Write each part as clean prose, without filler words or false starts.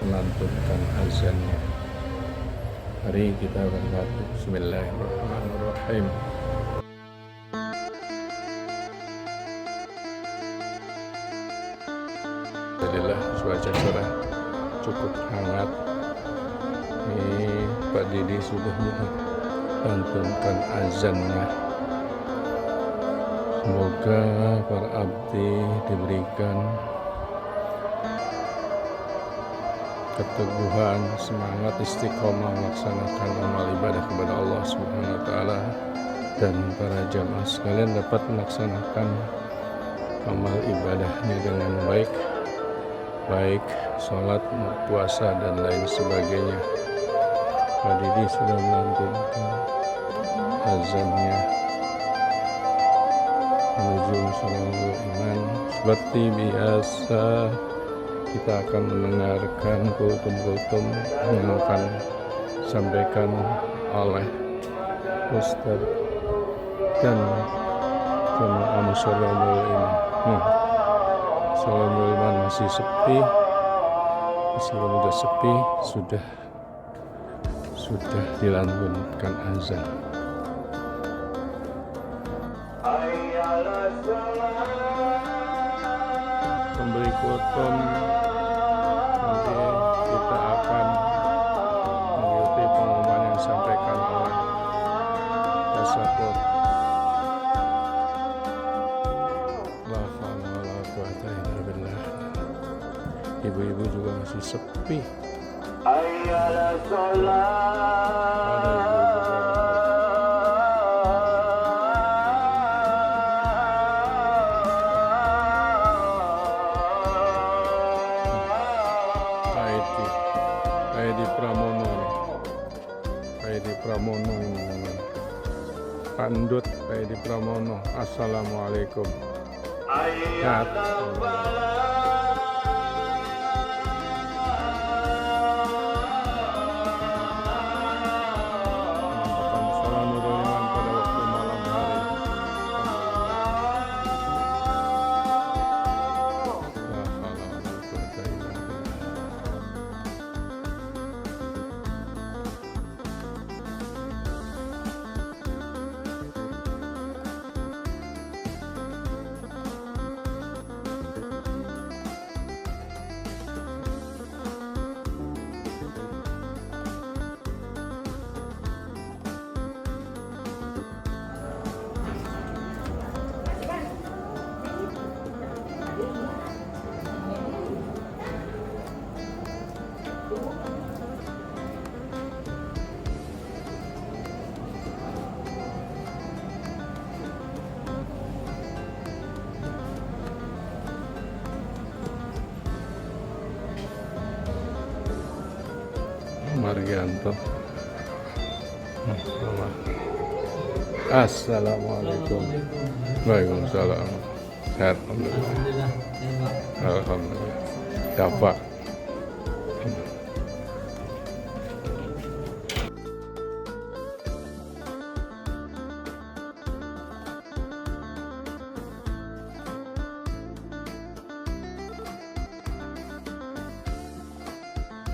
melantunkan azannya. Mari kita berkata Bismillahirrahmanirrahim. Alhamdulillah cuaca cerah, cukup hangat. Ini Pak Didi sudah melantunkan azannya. Semoga para abdi diberikan keteguhan, semangat, istiqomah melaksanakan amal ibadah kepada Allah Subhanahu wa taala, dan para jamaah sekalian dapat melaksanakan amal ibadahnya dengan baik sholat, puasa dan lain sebagainya. Pak Didi sudah melantunkan azannya menuju Sholawul Iman. Seperti biasa kita akan mendengarkan kultum-kultum yang akan disampaikan oleh Ustaz dan jemaah Sholawul Iman. Sholawul Iman masih sepi, meskipun sudah sepi, sudah dilantunkan azan. Pemberi kultum nanti kita akan mengikuti pengumuman yang disampaikan oleh Tasawuf. La haula wala quwwata illa billah. Ibu-ibu juga masih sepi. Ada Edi Pramono ini pandut Edi Pramono. Assalamualaikum. Margianto. Assalamualaikum. Waalaikumsalam. Sehat, alhamdulillah. Alhamdulillah. Dapat.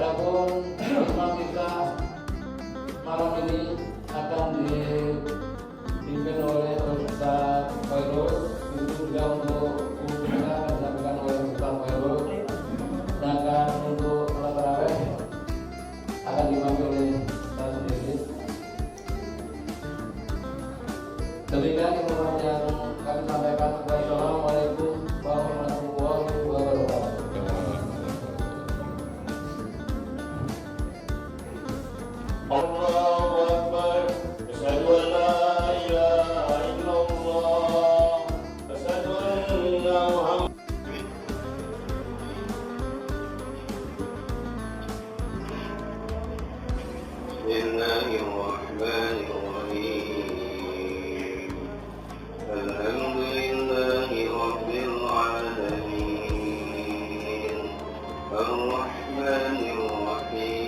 Adapun imam kita malam ini akan dipimpin oleh Ustaz Khairul. Itu juga untuk kita akan dilakukan oleh Ustaz Khairul. Sedangkan untuk salat tarawih akan dipanggil oleh Ustaz Didi. Demikian informasi yang kami sampaikan. Wassalamualaikum warahmatullahi wabarakatuh. Allahu Akbar, asyhadu an la ilaha illallah, asyhadu anna Muhammad. Bismillahirrahmanirrahim. Alhamdulillahi rabbil alamin. Ar-Rahmanir Rahim.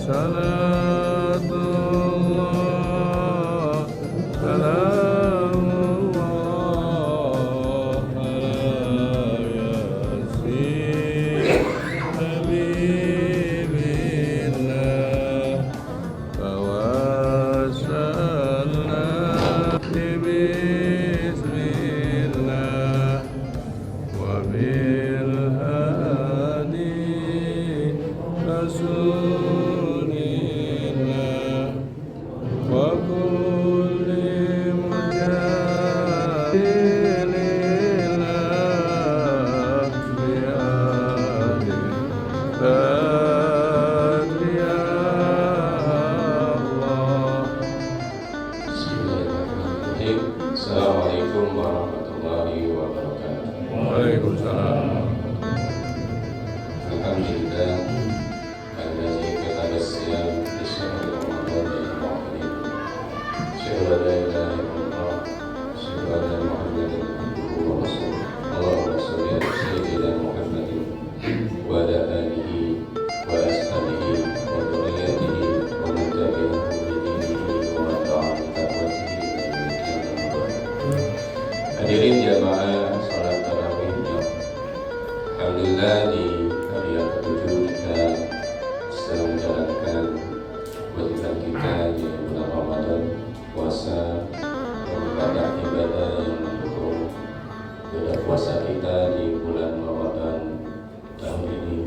صلاة الله سلام الله على ياسين حبيب الله توسلنا بسم الله وبالهادي رسول الله وكل مجاهد لله بآله فاتيا الله. Bismillahirrahmanirrahim. Assalamualaikum warahmatullahi wabarakatuh. Waalaikumsalam. Alhamdulillah alladzi kataba as-siyam fi shahri Ramadan al-mu'min. Asyhadu an la ilaha illallah, asyhadu anna Muhammadan abduhu wa rasuluh. Allahumma shalli ala sayyidina Muhammadin wa ala alihi wa ashabihi wa dhurriyyatihi wa man tabi'ahum bi dinihi wa man ta'a bi da'watihi ila yaumil qiyamah. Hadirin jamaah salat tarawih. Alhamdulillah di hari yang ke-7 kita sedang menjalankan kewajiban kita di bulan Ramadan, puasa merupakan ibadah yang mendukung ibadah puasa kita di bulan Ramadan tahun ini,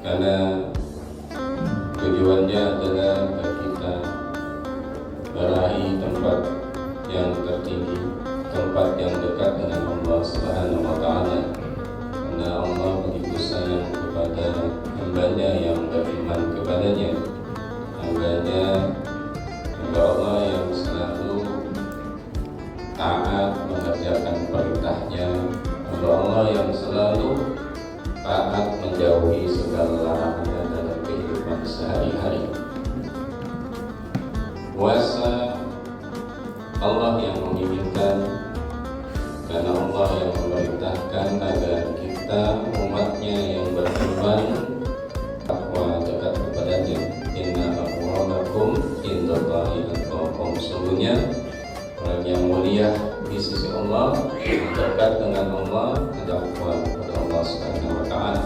karena tujuannya adalah agar kita meraih tempat yang tertinggi, tempat yang dekat dengan Allah Subhanahu wa Ta'ala, karena Allah begitu sayang kepada hamba-Nya yang beriman kepadanya, hamba Allah yang selalu taat mengerjakan perintahnya, hamba Allah yang selalu taat menjauhi segala larangannya dalam kehidupan sehari-hari. Puasa Allah yang menginginkan, karena Allah yang memerintahkan agar kita umatnya yang beriman takwa dekat kepadanya. Inna akramakum indallahi atqakum. Sesungguhnya orang yang mulia di sisi Allah, dekat dengan Allah, takwa kepada Allah Subhanahu wa Ta'ala.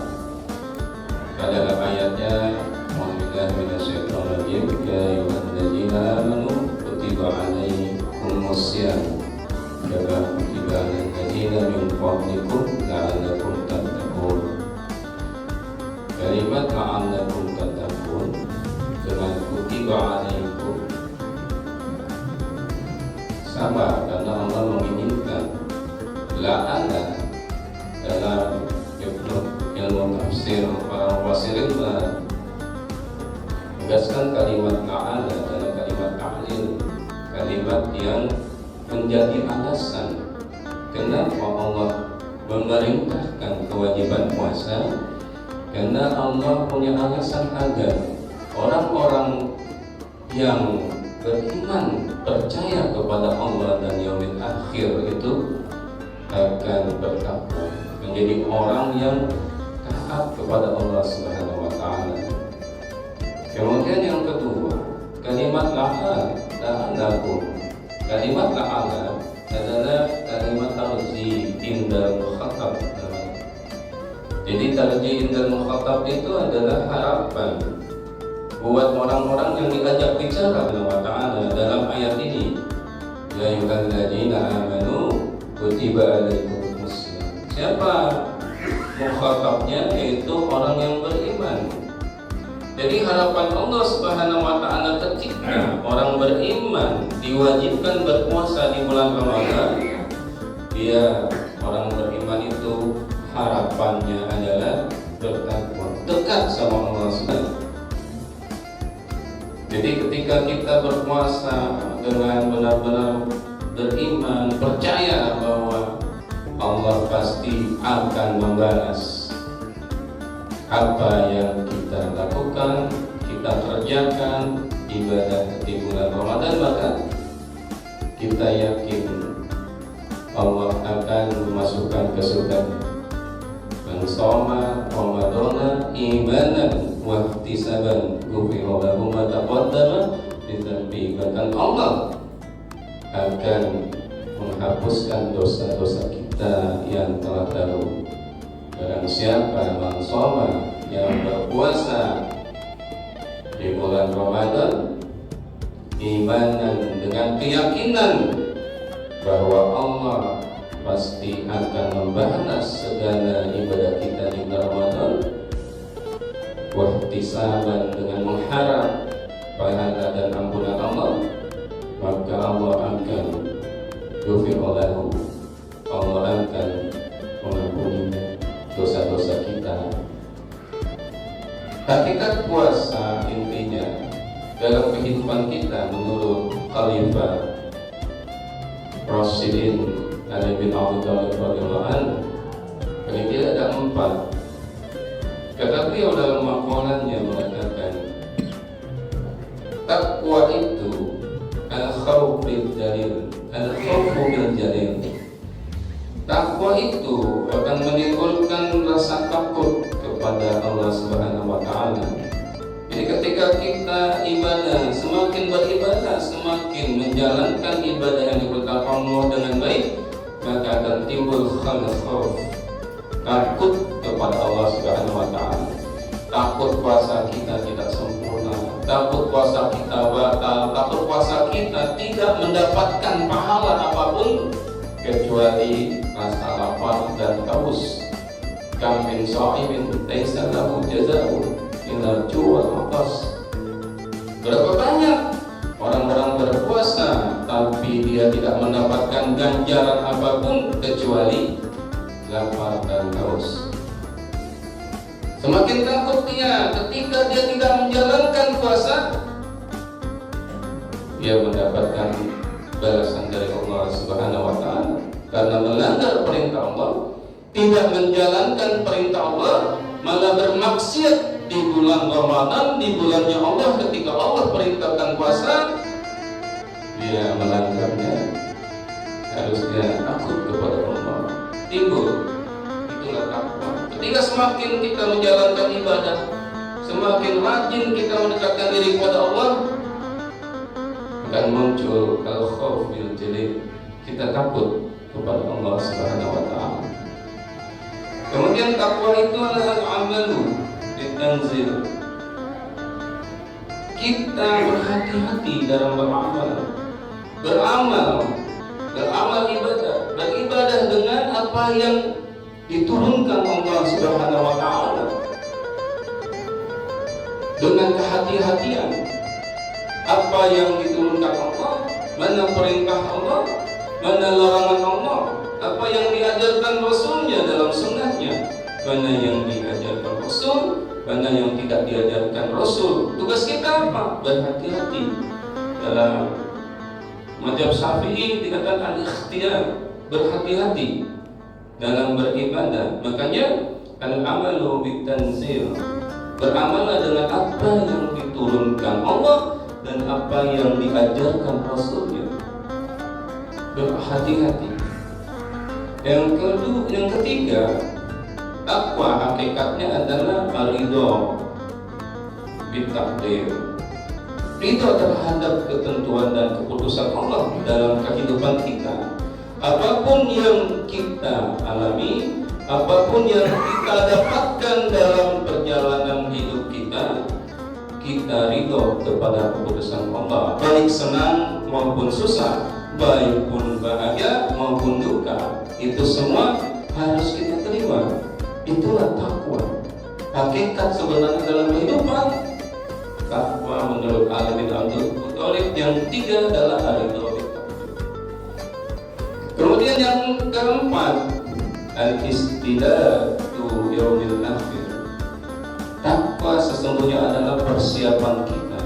Pada ayatnya, A'udzubillahi minasyaitonir rajim, ya ayyuhalladzina amanu kutiba alaikumus syiyam kama kutiba alal ladzina min qablikum la'allakum tattaqun. Kalimat la'allakum tattaqun dengan kutiba alaikum sama, karena Allah menginginkan. La'ana dalam ilmu tafsir para mufassirin menegaskan kalimat la'ana adalah kalimat ta'lil, kalimat yang menjadi alasan kenapa Allah memerintahkan kewajiban puasa, karena Allah punya alasan agar orang-orang yang beriman, percaya kepada Allah dan yaumil akhir itu akan bertakwa, menjadi orang yang taat kepada Allah Subhanahu wa Ta'ala. Kemudian yang kedua, kalimat la'anakum. Kalimat la'ana adalah kalimat tarji indal mukhatab. Jadi tarji indal mukhatab itu adalah harapan buat orang-orang yang diajak bicara kepada Allah Ta'ala dalam ayat ini. Ya ayyuhalladzina amanu kutiba alaikumus syiyam. Siapa mukhatabnya? Yaitu orang yang beriman. Jadi harapan Allah Subhanahu wa Ta'ala ketika orang beriman diwajibkan berpuasa di bulan Ramadan, dia orang beriman itu harapannya adalah bertakwa, dekat sama Allah Subhanahu. Jadi ketika kita berpuasa dengan benar-benar beriman, percaya bahwa Allah pasti akan membalas apa yang kita lakukan, kita kerjakan ibadah di bulan Ramadan, maka kita yakin Allah akan memasukkan ke surga. Man shoma Ramadana imanan wahtisaban ghufira lahu ma taqaddama min dhanbi. Bahkan Allah akan menghapuskan dosa-dosa kita yang telah lalu. Barang siapa man shoma, yang berpuasa di bulan Ramadan imanan, dengan keyakinan bahwa Allah pasti akan membalas segala ibadah kita di bulan Ramadan, wahtisaban, dengan mengharap pahala dan ampunan Allah, maka Allah akan ghufira lahu, Allah akan mengampuni dosa-dosa kita. Hakikat puasa intinya dalam kehidupan kita menurut Khalifah Rasyidin Ali bin Abi Thalib radhiyallahu anhu, ini ada 4. Kata beliau dalam maqalannya mengatakan, takwa itu al-khawf bil jalil, al-khawf bil jalil. Takwa itu akan menimbulkan rasa takut kepada Allah Subhanahu wa taala. Jadi ketika kita ibadah, semakin beribadah, semakin menjalankan ibadah yang diberitakan Allah dengan baik, maka akan timbul khauf, takut kepada Allah Subhanahu wa taala. Takut puasa kita tidak sempurna, takut puasa kita batal, takut puasa kita tidak mendapatkan pahala apapun kecuali rasa lapar dan haus. Kam min sha'imin laisa lahu jazaa'un illa ju'al atas. Berapa banyak orang-orang berpuasa tapi dia tidak mendapatkan ganjaran apapun kecuali lapar dan haus. Semakin takut dia ketika dia tidak menjalankan puasa, dia mendapatkan balasan dari Allah Subhanahu wa taala karena melanggar perintah Allah, tidak menjalankan perintah Allah, malah bermaksiat di bulan Ramadan, di bulannya Allah. Ketika Allah perintahkan puasa, dia melanggarnya. Harusnya takut kepada Allah, timbul, itulah takwa. Ketika semakin kita menjalankan ibadah, semakin rajin kita mendekatkan diri kepada Allah, akan muncul al-khauf bil jalil, kita takut kepada Allah Subhanahu wa taala. Kemudian takwa itu adalah amalu bitanzil. Kita berhati-hati dalam beramal ibadah, beribadah dengan apa yang diturunkan Allah Subhanahu wa taala, dengan kehati-hatian. Apa yang diturunkan Allah, mana perintah Allah, mana larangan Allah, apa yang diajarkan Rasulnya dalam sunnahnya, mana yang diajarkan Rasul, mana yang tidak diajarkan Rasul. Tugas kita apa? Berhati-hati. Dalam mazhab Syafi'i dikatakan al-ikhtiyar, berhati-hati dalam beribadah. Makanya al-amalu bitanzil, beramallah dengan apa yang diturunkan Allah dan apa yang diajarkan Rasulnya. Berhati-hati. Yang ketiga, takwa hakikatnya adalah ridho bitakdir, ridho terhadap ketentuan dan keputusan Allah dalam kehidupan kita. Apapun yang kita alami, apapun yang kita dapatkan dalam perjalanan hidup kita, kita ridho kepada keputusan Allah, baik senang maupun susah, baik pun bahagia maupun duka, itu semua harus kita terima. Itulah takwa. Hakikat sebenarnya dalam kehidupan takwa menurut Ali bin Abi Thalib yang 3 adalah ridho. Kemudian yang keempat, al-istidatu yaumil akhir. Takwa sesungguhnya adalah persiapan kita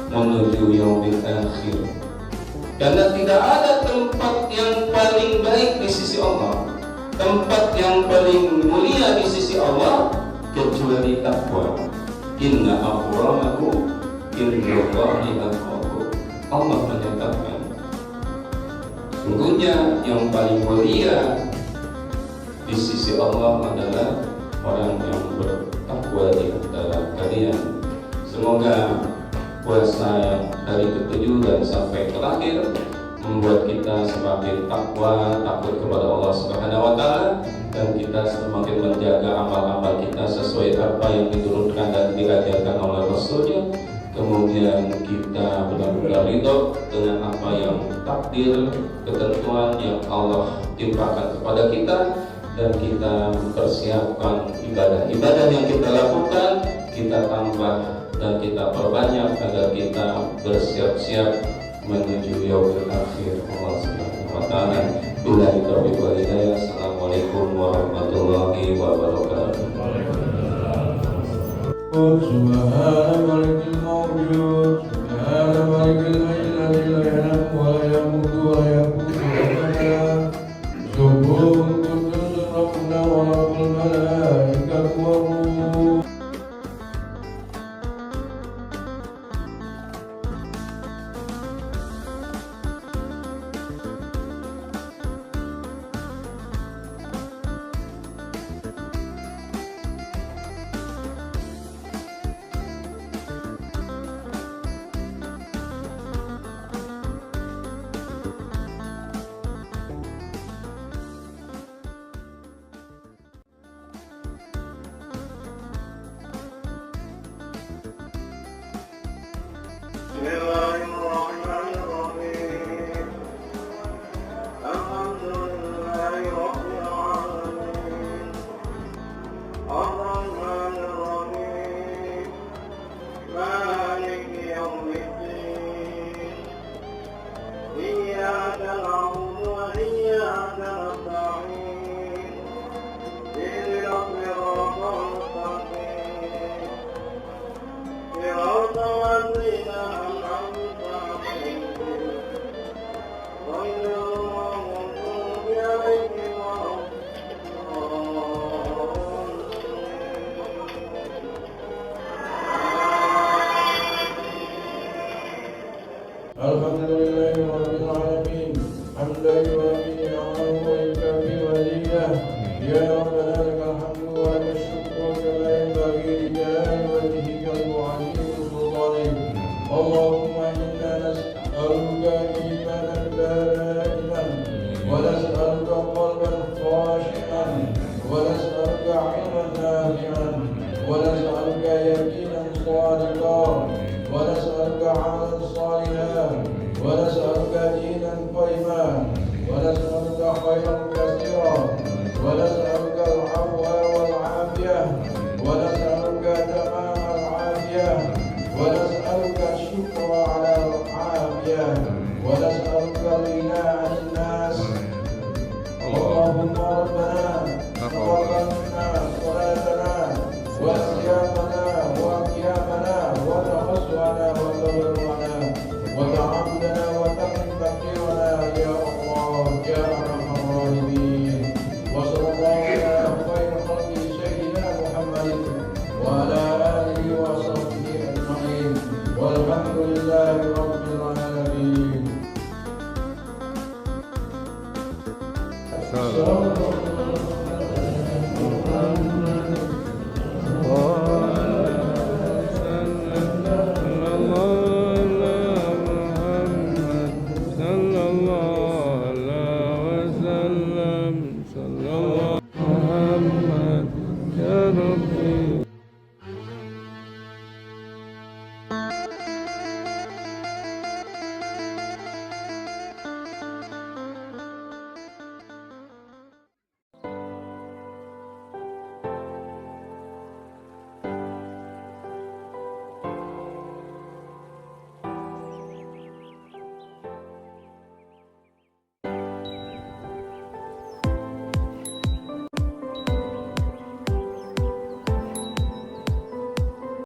menuju yaumil akhir. Karena tidak ada tempat yang paling baik di sisi Allah, tempat yang paling mulia di sisi Allah kecuali takwa. Inna akramakum indallahi atqakum. Allah menyatakan, sungguhnya yang paling mulia di sisi Allah adalah orang yang bertakwa di antara kalian. sekalian. Semoga puasa hari ke-7 dan sampai terakhir membuat kita semakin takwa, takut kepada Allah Subhanahu wa Ta'ala, dan kita semakin menjaga amal-amal kita sesuai apa yang diturunkan dan diajarkan oleh Rasulnya. Kemudian kita benar-benar ridho dengan apa yang takdir, ketentuan yang Allah timpakan kepada kita, dan kita mempersiapkan ibadah-ibadah yang kita lakukan, kita tambah dan kita perbanyak agar kita bersiap-siap menuju yaumil akhir Allah Subhanahu wa Ta'ala. Billahi taufiq wal hidayah. Assalamualaikum warahmatullahi wabarakatuh. سبحان ملك الموجود سبحان ملك الحي الذي لا ينام ولا يموت ولا يموت أبدا سبوح قدوس ربنا ورب الملائكة والروح. بسم الله الرحمن الرحيم الحمد لله رب العالمين الرحمن الرحيم مالك يوم الدين إياك نعبد وإياك نستعين اهدنا الصراط المستقيم صراط الذين أنعمت عليهم غير المغضوب عليهم ولا الحمد لله رب العالمين حمدا يوافي نعمه ويكافي مزيده. يا ربنا لك الحمد ولك الشكر كما ينبغي لجلال وجهك وعظيم سلطانك. اللهم انا نسالك ايمانا دائما ونسالك قلبا خاشعا ونسالك علما نافعا ونسالك يقينا صادقا ونسألك عملا صالحا ونسألك دينا قيما ونسألك خيرا كثيرا ونسألك